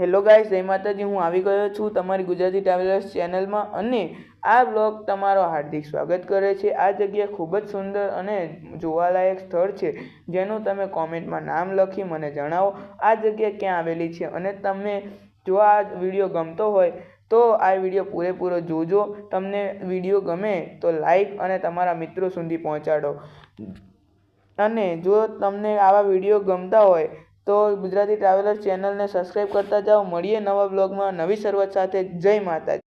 Hello guys, જય માતાજી। હું આવી ગયો છું તમારી ગુજરાતી ટ્રાવેલર્સ ચેનલમાં અને આ બ્લોગ તમારો હાર્દિક સ્વાગત કરે છે। આ જગ્યા ખૂબ જ સુંદર અને જોવાલાયક સ્થળ છે, જેનું તમે કોમેન્ટમાં નામ લખી મને જણાવો આ જગ્યા ક્યાં આવેલી છે। અને તમે જો આ વિડીયો ગમતો હોય તો આ વિડીયો પૂરેપૂરો જોજો। તમને વિડીયો ગમે તો લાઈક અને તમારા મિત્રો સુધી પહોંચાડો। અને જો તમને આવા વિડીયો ગમતા હોય તો ગુજરાતી ટ્રાવેલર ચેનલને સબસ્ક્રાઈબ કરતા જાઓ। મળીએ નવા બ્લોગમાં નવી શરૂઆત સાથે। જય માતાજી।